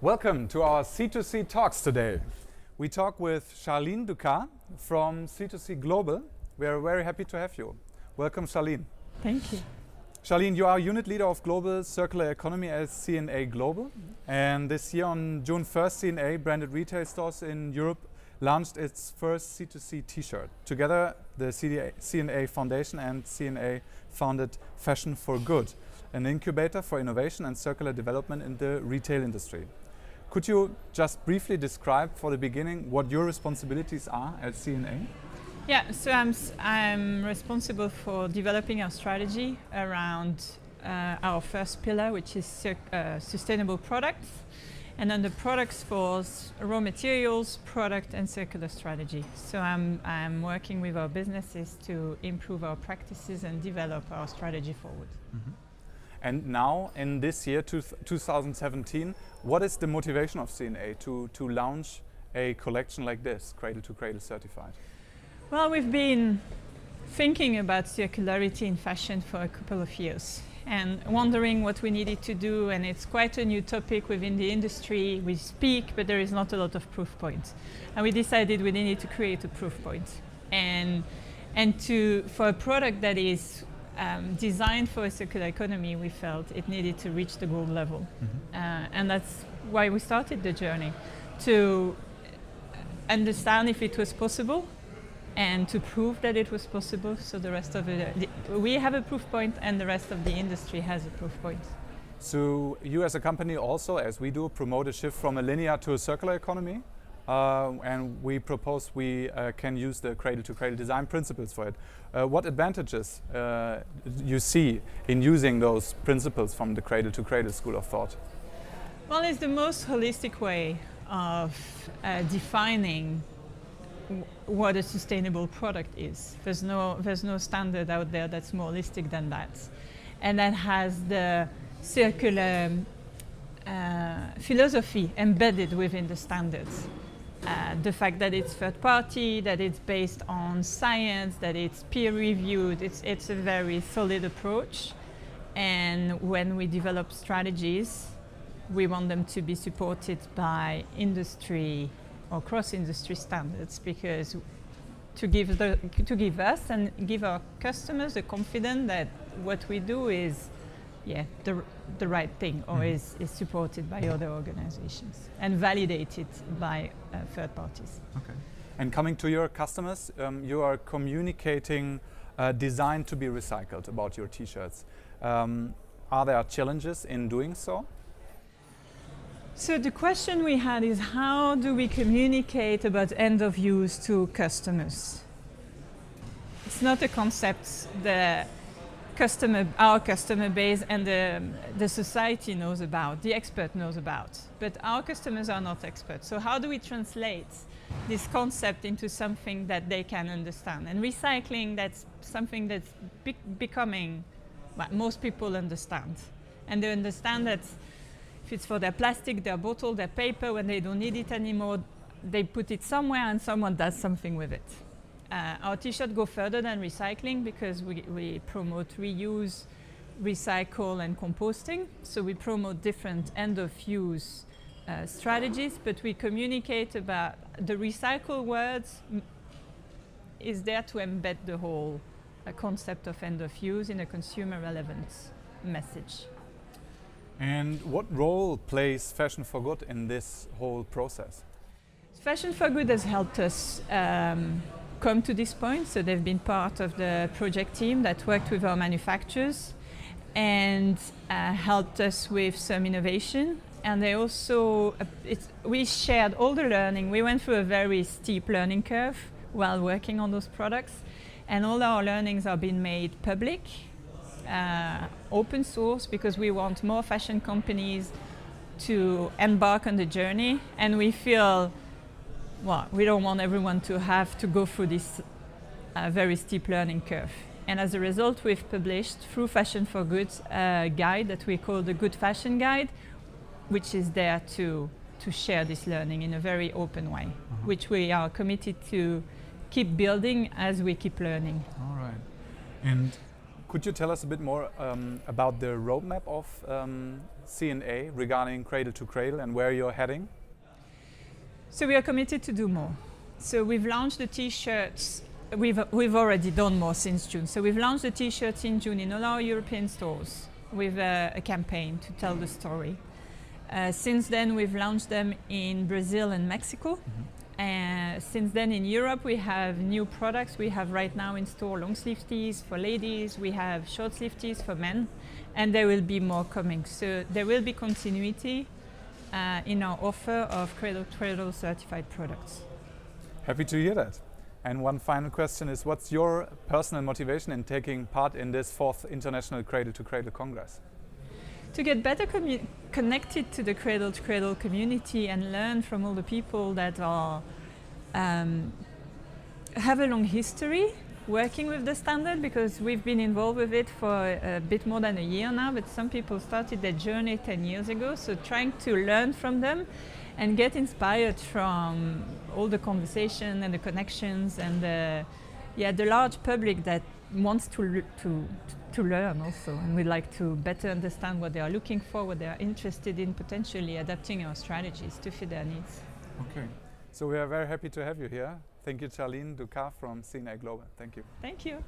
Welcome to our C2C talks today. We talk with Charline Ducas from C2C Global. We are very happy to have you. Welcome, Charline. Thank you. Charline, you are unit leader of Global Circular Economy at CNA Global. And this year on June 1st, CNA branded retail stores in Europe launched its first C2C t-shirt. Together, the CNA Foundation and CNA founded Fashion for Good, an incubator for innovation and circular development in the retail industry. Could you just briefly describe for the beginning what your responsibilities are at CNA? Yeah, so I'm responsible for developing our strategy around our first pillar, which is sustainable products, and then the products for raw materials, product and circular strategy. So I'm working with our businesses to improve our practices and develop our strategy forward. Mm-hmm. And now, in this year, 2017, what is the motivation of CNA to launch a collection like this, Cradle to Cradle certified? Well, we've been thinking about circularity in fashion for a couple of years and wondering what we needed to do, and it's quite a new topic within the industry. We speak, but there is not a lot of proof points. And we decided we needed to create a proof point. And for a product that is designed for a circular economy, we felt it needed to reach the gold level. Mm-hmm. And that's why we started the journey, to understand if it was possible and to prove that it was possible. So the rest of it, we have a proof point and the rest of the industry has a proof point. So you as a company also, as we do, promote a shift from a linear to a circular economy. And we propose we can use the cradle-to-cradle design principles for it. What advantages you see in using those principles from the cradle-to-cradle school of thought? Well, it's the most holistic way of defining what a sustainable product is. There's no standard out there that's more holistic than that. And that has the circular philosophy embedded within the standards. The fact that it's third party, that it's based on science, that it's peer reviewed, it's a very solid approach. And when we develop strategies, we want them to be supported by industry or cross-industry standards, because to give us and give our customers the confidence that what we do is the right thing, or is supported by other organizations and validated by third parties. Okay. And coming to your customers, you are communicating design to be recycled about your t-shirts. Are there challenges in doing so? So the question we had is, how do we communicate about end of use to customers? It's not a concept that our customer base and the society knows about, the expert knows about, but our customers are not experts. So how do we translate this concept into something that they can understand? And recycling, that's something that's becoming what most people understand. And they understand that if it's for their plastic, their bottle, their paper, when they don't need it anymore, they put it somewhere and someone does something with it. Our t-shirts go further than recycling because we promote reuse, recycle and composting. So we promote different end-of-use strategies, but we communicate about the recycle words is there to embed the whole concept of end-of-use in a consumer relevant message. And what role plays Fashion for Good in this whole process? Fashion for Good has helped us come to this point. So they've been part of the project team that worked with our manufacturers and helped us with some innovation. And they also, we shared all the learning. We went through a very steep learning curve while working on those products. And all our learnings are being made public, open source, because we want more fashion companies to embark on the journey. And we feel, well, we don't want everyone to have to go through this very steep learning curve. And as a result, we've published through Fashion for Good a guide that we call the Good Fashion Guide, which is there to share this learning in a very open way, which we are committed to keep building as we keep learning. All right. And Could you tell us a bit more about the roadmap of C&A regarding Cradle to Cradle and where you're heading? So we are committed to do more. So we've launched the t-shirts. We've already done more since June. So we've launched the t-shirts in June in all our European stores with a campaign to tell the story. Since then, we've launched them in Brazil and Mexico. Since then, in Europe, we have new products. We have right now in store long sleeve tees for ladies. We have short sleeve tees for men, and there will be more coming. So there will be continuity in our offer of Cradle to Cradle certified products. Happy to hear that. And one final question is, what's your personal motivation in taking part in this 4th International Cradle to Cradle Congress? To get better connected to the Cradle to Cradle community and learn from all the people that are have a long history working with the standard, because we've been involved with it for a bit more than a year now, but some people started their journey 10 years ago. So trying to learn from them and get inspired from all the conversation and the connections and the large public that wants to learn also, and we'd like to better understand what they are looking for, what they are interested in, potentially adapting our strategies to fit their needs. Okay, so we are very happy to have you here. Thank you, Charline Ducas from C&A Global. Thank you. Thank you.